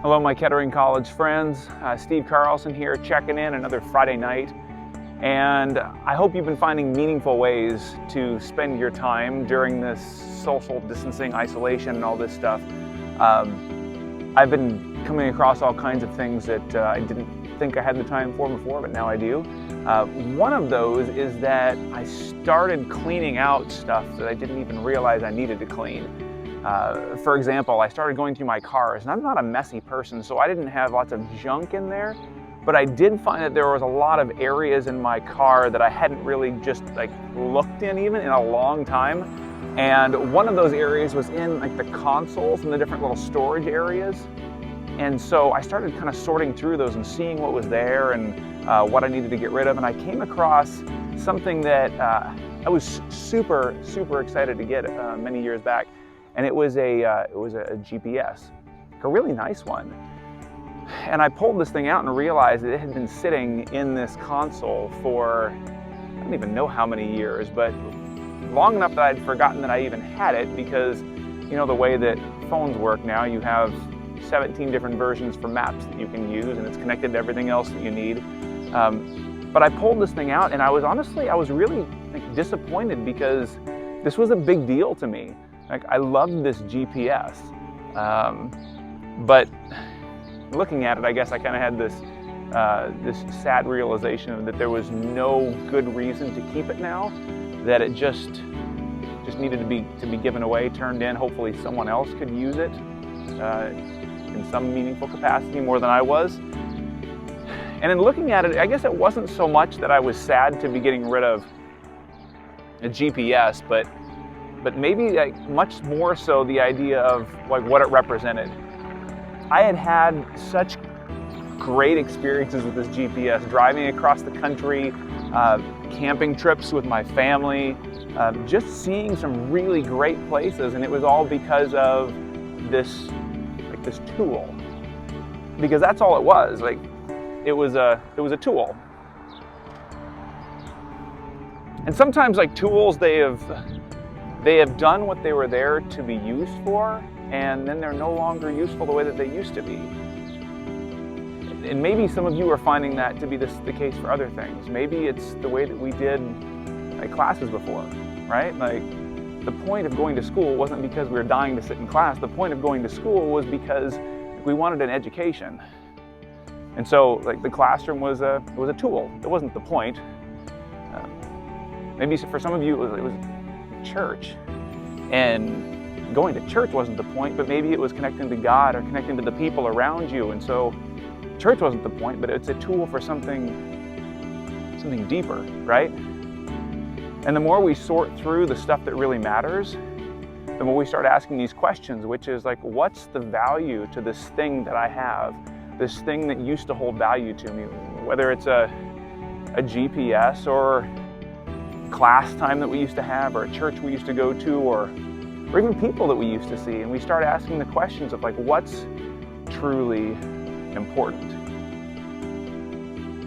Hello, my Kettering College friends. Steve Carlson here, checking in another Friday night. And I hope you've been finding meaningful ways to spend your time during this social distancing, isolation, and all this stuff. I've been coming across all kinds of things that I didn't think I had the time for before, but now I do. One of those is that I started cleaning out stuff that I didn't even realize I needed to clean. For example, I started going through my cars, and I'm not a messy person, so I didn't have lots of junk in there, but I did find that there was a lot of areas in my car that I hadn't really just looked in even in a long time. And one of those areas was in the consoles and the different little storage areas. And so I started kind of sorting through those and seeing what was there and what I needed to get rid of. And I came across something that I was super excited to get many years back. And it was a GPS, a really nice one. And I pulled this thing out and realized that it had been sitting in this console for, I don't even know how many years, but long enough that I'd forgotten that I even had it, because you know the way that phones work now, you have 17 different versions for maps that you can use, and it's connected to everything else that you need. But I pulled this thing out, and I was really disappointed, because this was a big deal to me. I loved this GPS, but looking at it, I guess I kind of had this sad realization that there was no good reason to keep it now, that it just needed to be given away, turned in. Hopefully someone else could use it in some meaningful capacity more than I was. And in looking at it, I guess it wasn't so much that I was sad to be getting rid of a GPS, but maybe much more so the idea of what it represented. I had such great experiences with this GPS, driving across the country, camping trips with my family, just seeing some really great places, and it was all because of this tool. Because that's all it was. It was a tool. And sometimes tools, they have done what they were there to be used for, and then they're no longer useful the way that they used to be. And maybe some of you are finding that to be the case for other things. Maybe it's the way that we did classes before, right? The point of going to school wasn't because we were dying to sit in class. The point of going to school was because we wanted an education. And so the classroom was a tool. It wasn't the point. Maybe for some of you it was church, and going to church wasn't the point, but maybe it was connecting to God or connecting to the people around you. And so church wasn't the point, but it's a tool for something deeper, right? And the more we sort through the stuff that really matters, the more we start asking these questions, which is what's the value to this thing that I have, this thing that used to hold value to me, whether it's a GPS or class time that we used to have, or a church we used to go to, or even people that we used to see. And we start asking the questions of what's truly important.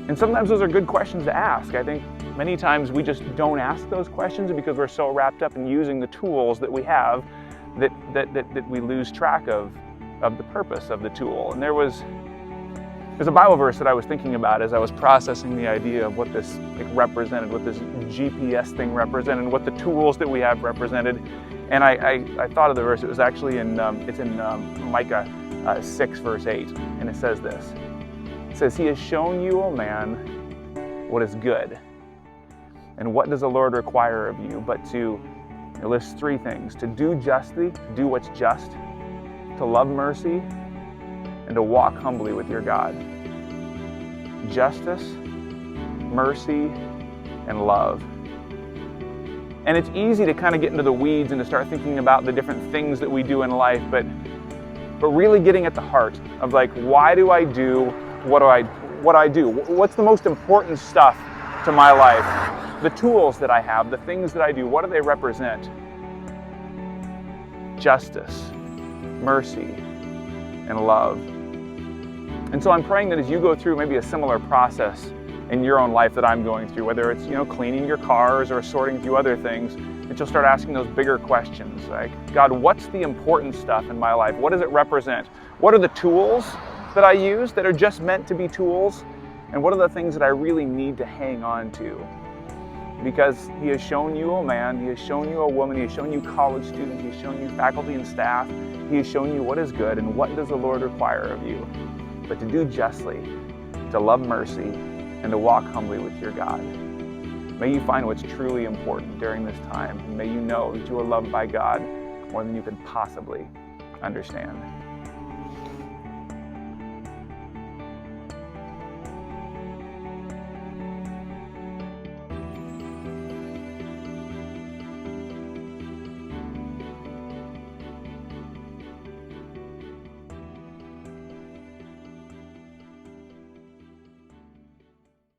And sometimes those are good questions to ask. I think many times we just don't ask those questions because we're so wrapped up in using the tools that we have that we lose track of the purpose of the tool. And there's a Bible verse that I was thinking about as I was processing the idea of what this represented, what this GPS thing represented, what the tools that we have represented. And I thought of the verse. It was actually in Micah 6 verse 8, and it says this. It says, "He has shown you, O man, what is good. And what does the Lord require of you but to," it lists 3 things: to do justly, to do what's just, to love mercy, and to walk humbly with your God. Justice, mercy, and love. And it's easy to kind of get into the weeds and to start thinking about the different things that we do in life, but really getting at the heart of why do I do what I do? What's the most important stuff to my life? The tools that I have, the things that I do, what do they represent? Justice, mercy, and love. And so I'm praying that as you go through maybe a similar process in your own life that I'm going through, whether it's cleaning your cars or sorting through other things, that you'll start asking those bigger questions like, God, what's the important stuff in my life? What does it represent? What are the tools that I use that are just meant to be tools? And what are the things that I really need to hang on to? Because He has shown you, a man, He has shown you, a woman, He has shown you college students, He has shown you faculty and staff, He has shown you what is good and what does the Lord require of you. But to do justly, to love mercy, and to walk humbly with your God. May you find what's truly important during this time. And may you know that you are loved by God more than you can possibly understand.